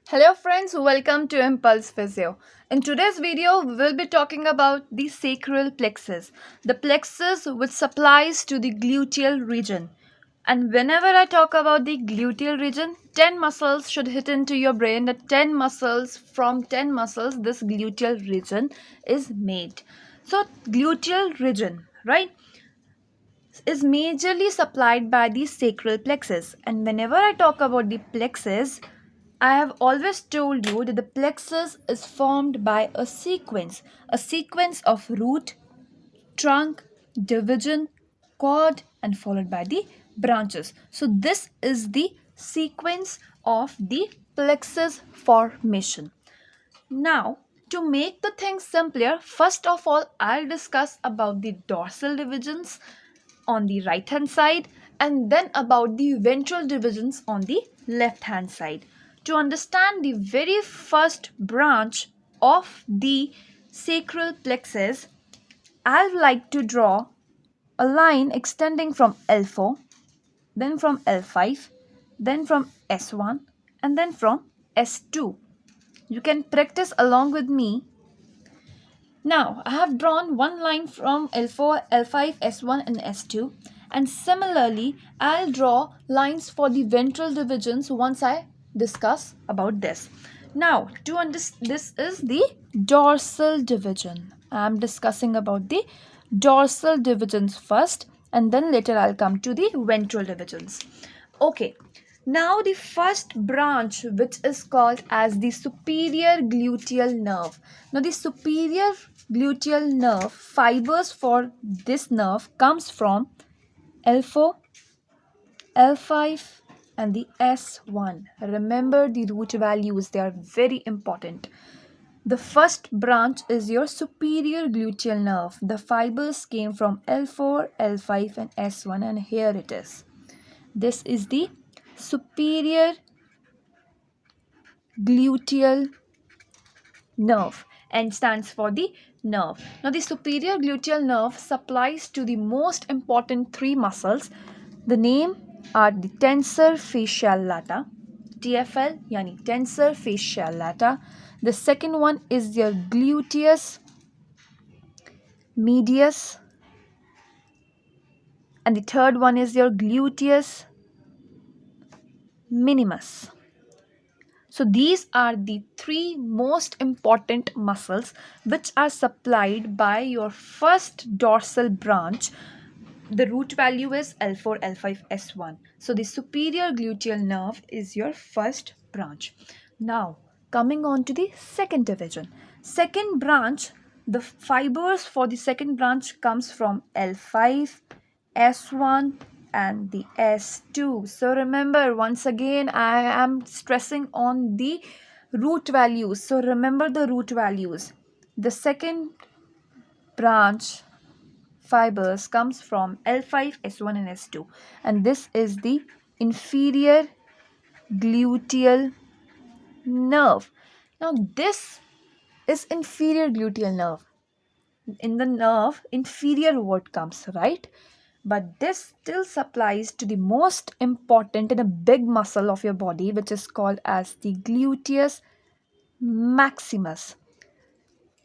Hello friends, welcome to Impulse Physio. In today's video, we will be talking about the sacral plexus, the plexus which supplies to the gluteal region. And whenever I talk about the gluteal region, 10 muscles should hit into your brain that 10 muscles, from 10 muscles, this gluteal region is made. So, gluteal region, right, is majorly supplied by the sacral plexus. And whenever I talk about the plexus, I have always told you that the plexus is formed by a sequence of root, trunk, division, cord, and followed by the branches. So, this is the sequence of the plexus formation. Now, to make the thing simpler, first of all, I'll discuss about the dorsal divisions on the right hand side and then about the ventral divisions on the left hand side. To understand the very first branch of the sacral plexus, I would like to draw a line extending from L4, then from L5, then from S1, and then from S2. You can practice along with me. Now, I have drawn one line from L4, L5, S1 and S2, and similarly, I'll draw lines for the ventral divisions once I discuss about this. Now, to understand, this is the dorsal division. I'm discussing about the dorsal divisions first, and then later I'll come to the ventral divisions. Okay, now the first branch, which is called as the superior gluteal nerve. Now the superior gluteal nerve fibers for this nerve comes from L4, L5 and the S1. Remember the root values, they are very important. The first branch is your superior gluteal nerve. The fibers came from L4, L5 and S1, and here it is. This is the superior gluteal nerve and stands for the nerve. Now the superior gluteal nerve supplies to the most important three muscles. The name are the tensor fascial lata, TFL yani tensor fascial lata. The second one is your gluteus medius and the third one is your gluteus minimus. So these are the three most important muscles which are supplied by your first dorsal branch. The root value is L4, L5, S1. So the superior gluteal nerve is your first branch. Now coming on to the second division. Second branch, the fibers for the second branch comes from L5, S1 and the S2. So remember, once again I am stressing on the root values. So remember the root values. The second branch fibers comes from L5, S1 and S2, and this is the inferior gluteal nerve. Now this is inferior gluteal nerve. In the nerve, inferior word comes, right? But this still supplies to the most important and a big muscle of your body, which is called as the gluteus maximus.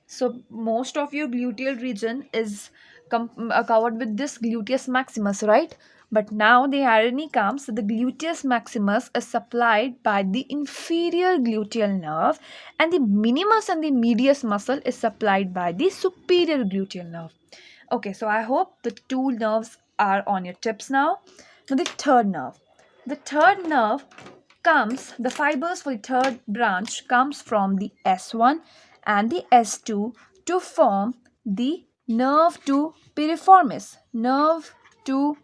So most of your gluteal region is covered with this gluteus maximus, right? But now the irony comes that the gluteus maximus is supplied by the inferior gluteal nerve, and the minimus and the medius muscle is supplied by the superior gluteal nerve. Okay, so I hope the two nerves are on your tips now. Now the third nerve. The third nerve comes, the fibers for the third branch comes from the S1 and the S2 to form the nerve to piriformis. Nerve to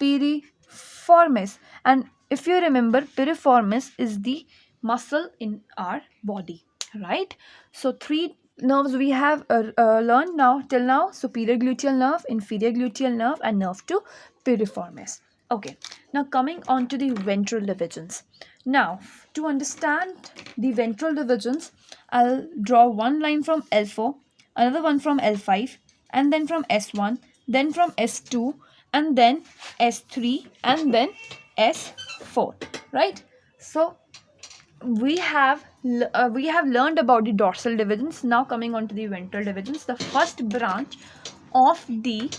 piriformis. And if you remember, piriformis is the muscle in our body, right? So three nerves we have learned now till now: superior gluteal nerve, inferior gluteal nerve and nerve to piriformis. Okay, now coming on to the ventral divisions. Now to understand the ventral divisions, I'll draw one line from L4, another one from L5 and then from S1, then from S2 and then S3 and then S4, right? So we have learned about the dorsal divisions. Now coming on to the ventral divisions. The first branch of the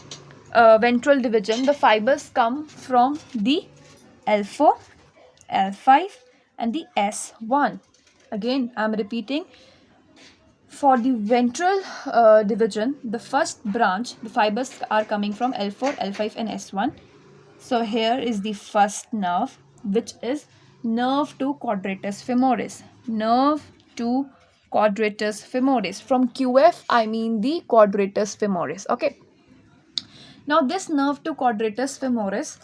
ventral division, the fibers come from the L4, L5 and the S1. Again, I'm repeating. For the ventral division, the first branch, the fibers are coming from L4, L5 and S1. So here is the first nerve, which is nerve to quadratus femoris. Nerve to quadratus femoris. From QF, I mean the quadratus femoris. Okay. Now this nerve to quadratus femoris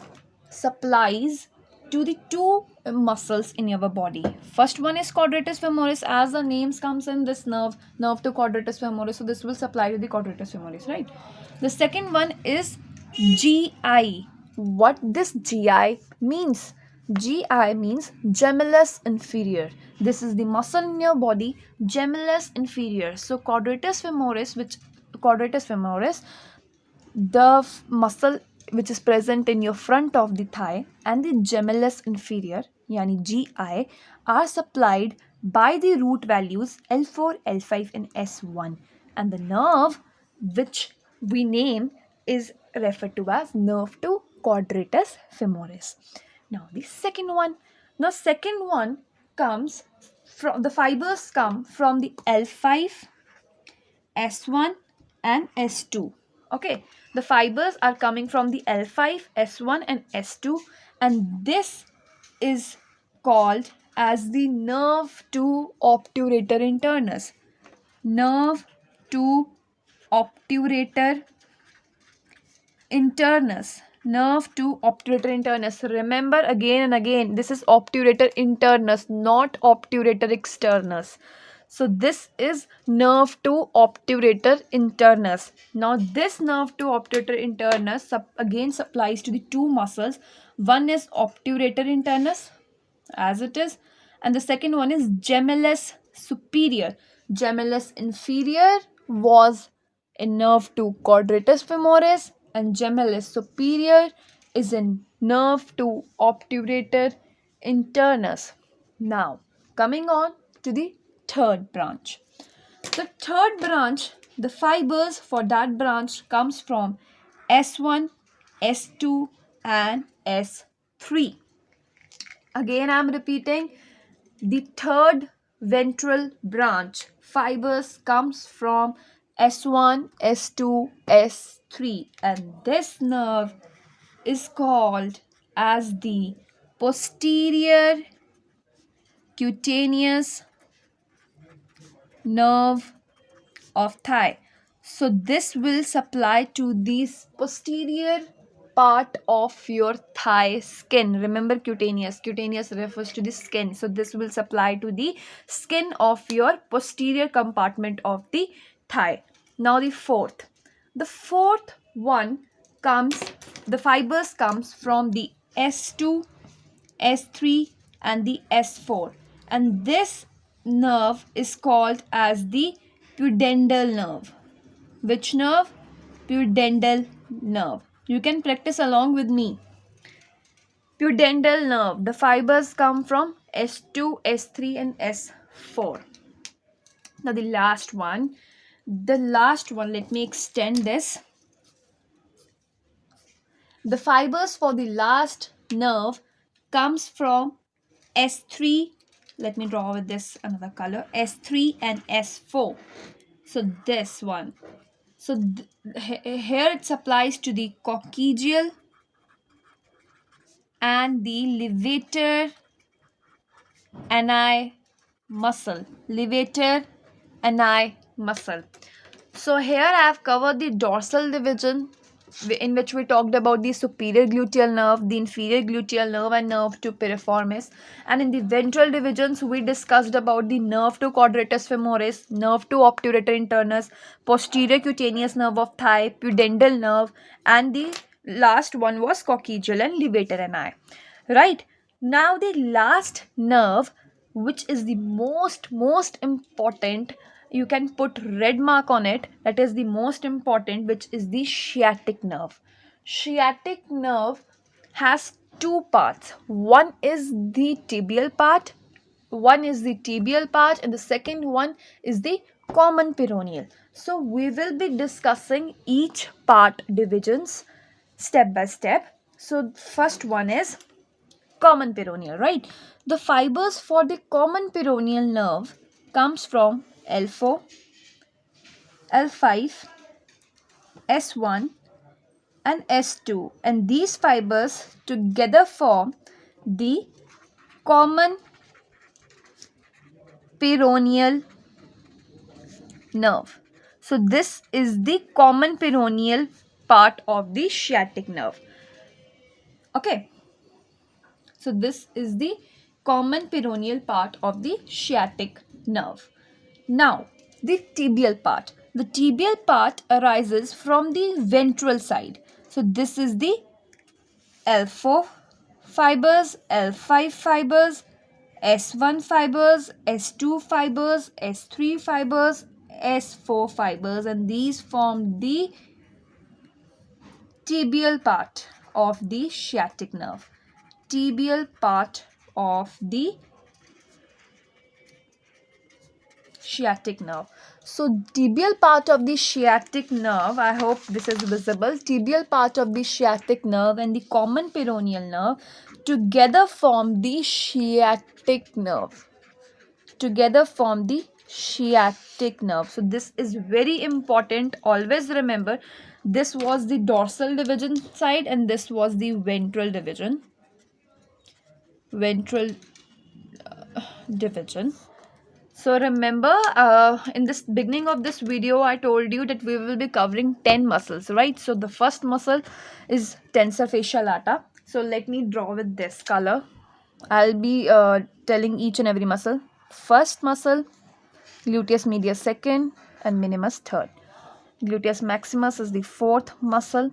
supplies to the two muscles in your body. First one is quadratus femoris, as the names comes in this nerve to quadratus femoris. So this will supply to the quadratus femoris, right? The second one is GI. What this GI means? GI means gemellus inferior. This is the muscle in your body, gemellus inferior. So quadratus femoris, the muscle which is present in your front of the thigh, and the gemellus inferior yani GI are supplied by the root values L4, L5 and S1, and the nerve which we name is referred to as nerve to quadratus femoris. Now the second one comes from the fibers come from the L5, S1 and S2. Okay, the fibers are coming from the L5, S1 and S2, and this is called as the nerve to obturator internus. Nerve to obturator internus. Nerve to obturator internus. Remember again and again, this is obturator internus, not obturator externus. So this is nerve to obturator internus. Now this nerve to obturator internus again supplies to the two muscles. One is obturator internus as it is, and the second one is gemellus superior. Gemellus inferior was a nerve to quadratus femoris, and gemellus superior is a nerve to obturator internus. Now coming on to the third branch. The third branch, the fibers for that branch comes from S1, S2 and S3. Again I am repeating, the third ventral branch fibers comes from S1, S2, S3, and this nerve is called as the posterior cutaneous nerve of thigh. So this will supply to this posterior part of your thigh skin. Remember cutaneous refers to the skin, so this will supply to the skin of your posterior compartment of the thigh. Now the fourth one comes, the fibers comes from the S2, S3 and the S4, and this nerve is called as the pudendal nerve. Which nerve? Pudendal nerve. You can practice along with me. Pudendal nerve. The fibers come from S2, S3 and S4. Now the last one, let me extend this. The fibers for the last nerve comes from S3. Let me draw with this another color. S3 and S4. So this one. So here it supplies to the coccygeal and the levator ani muscle. Levator ani muscle. So here I have covered the dorsal division, in which we talked about the superior gluteal nerve, the inferior gluteal nerve and nerve to piriformis. And in the ventral divisions, we discussed about the nerve to quadratus femoris, nerve to obturator internus, posterior cutaneous nerve of thigh, pudendal nerve, and the last one was coccygeal and levator ani. Right? Now the last nerve, which is the most important, you can put red mark on it, that is the most important, which is the sciatic nerve. Sciatic nerve has two parts. One is the tibial part, one is the tibial part and the second one is the common peroneal. So we will be discussing each part divisions step by step. So first one is common peroneal, right? The fibers for the common peroneal nerve comes from L4, L5, S1 and S2, and these fibers together form the common peroneal nerve. So this is the common peroneal part of the sciatic nerve. Okay. So this is the common peroneal part of the sciatic nerve. Now, the tibial part. The tibial part arises from the ventral side. So this is the L4 fibers, L5 fibers, S1 fibers, S2 fibers, S3 fibers, S4 fibers, and these form the tibial part of the sciatic nerve. Tibial part of the sciatic nerve. So tibial part of the sciatic nerve, I hope this is visible. Tibial part of the sciatic nerve and the common peroneal nerve together form the sciatic nerve. Together form the sciatic nerve. So this is very important. Always remember, this was the dorsal division side and this was the ventral division. Division. So remember, in this beginning of this video, I told you that we will be covering 10 muscles, right? So the first muscle is tensor fasciae lata. So let me draw with this color. I'll be telling each and every muscle. First muscle, gluteus medius second and minimus third. Gluteus maximus is the fourth muscle.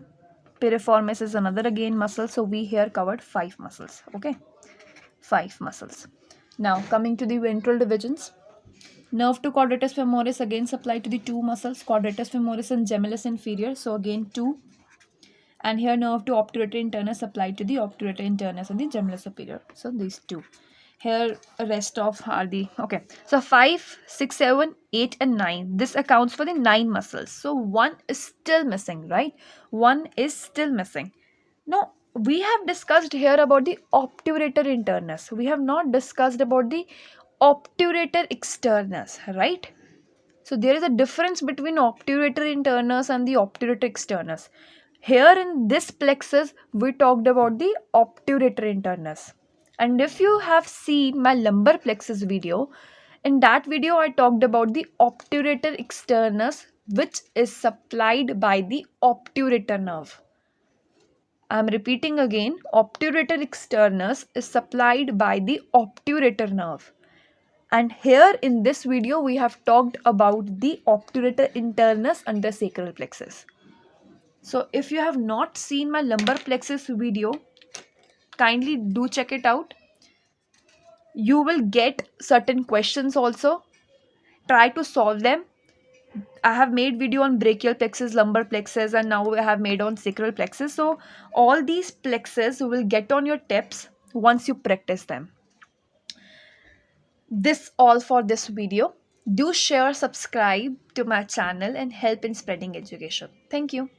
Piriformis is another again muscle. So we here covered 5 muscles. Okay, 5 muscles. Now coming to the ventral divisions. Nerve to quadratus femoris again supplied to the 2 muscles, quadratus femoris and gemellus inferior. So again 2. And here nerve to obturator internus supplied to the obturator internus and the gemellus superior. So these 2. Here rest of are the okay. So 5, 6, 7, 8 and 9. This accounts for the 9 muscles. So 1 is still missing, right? 1 is still missing. Now we have discussed here about the obturator internus. We have not discussed about the obturator externus, right? So there is a difference between obturator internus and the obturator externus. Here in this plexus, we talked about the obturator internus. And if you have seen my lumbar plexus video, in that video I talked about the obturator externus, which is supplied by the obturator nerve. I am repeating again, obturator externus is supplied by the obturator nerve. And here in this video we have talked about the obturator internus under sacral plexus. So if you have not seen my lumbar plexus video, kindly do check it out. You will get certain questions also. Try to solve them. I have made video on brachial plexus, lumbar plexus, and now I have made on sacral plexus. So all these plexus will get on your tips once you practice them. This all for this video. Do share, subscribe to my channel and help in spreading education. Thank you.